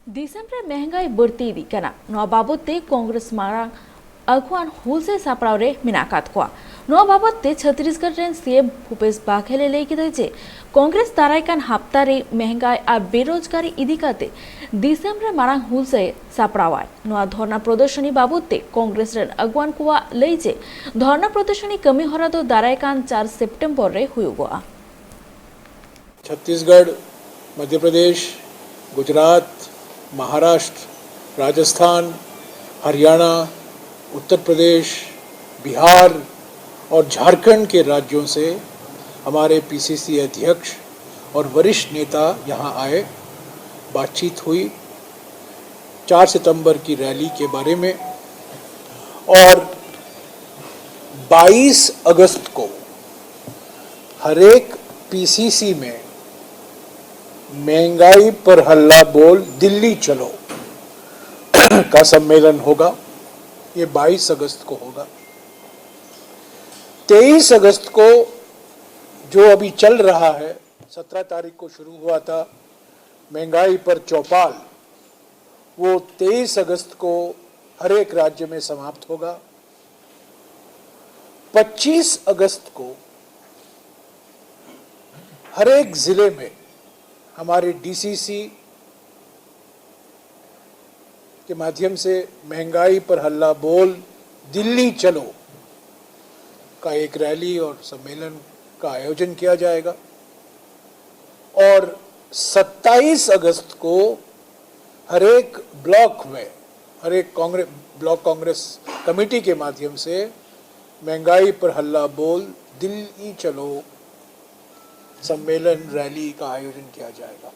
ડિસેમ્બરે મહેંગાઈ બઢતી દીકના નવા બાબતે કોંગ્રેસ મારા અગવાન હુલસે સાપરાવરે મિનાકાત કોआ નવા બાબતે છત્તીસગઢ રેન સીએમ ભૂપેશ બાઘેલે લઈ કીધે છે કોંગ્રેસ તારાયકાન હાપ્તારે મહેંગાઈ આ બેરોજગારી ઇદીકાતે ડિસેમ્બરે મારા હુલસે સાપરાવાય નવા ધોરના પ્રદર્શની બાબતે કોંગ્રેસ રેન અગવાન કોआ લઈ છે ધોરના પ્રદર્શની કમી હોરાતો દારાયકાન 4 સપ્ટેમ્બર રે હુયો गोआ छत्तीसगढ़, मध्य प्रदेश, गुजरात, महाराष्ट्र, राजस्थान, हरियाणा, उत्तर प्रदेश, बिहार और झारखंड के राज्यों से हमारे पीसीसी अध्यक्ष और वरिष्ठ नेता यहाँ आए, बातचीत हुई 4 सितंबर की रैली के बारे में। और 22 अगस्त को हरेक पीसीसी में महंगाई पर हल्ला बोल दिल्ली चलो का सम्मेलन होगा। ये 22 अगस्त को होगा। 23 अगस्त को जो अभी चल रहा है, 17 तारीख को शुरू हुआ था महंगाई पर चौपाल, वो 23 अगस्त को हर एक राज्य में समाप्त होगा। 25 अगस्त को हर एक जिले में हमारे डीसीसी के माध्यम से महंगाई पर हल्ला बोल दिल्ली चलो का एक रैली और सम्मेलन का आयोजन किया जाएगा। और 27 अगस्त को हर एक ब्लॉक में हर एक ब्लॉक कांग्रेस कमेटी के माध्यम से महंगाई पर हल्ला बोल दिल्ली चलो सम्मेलन रैली का आयोजन किया जाएगा।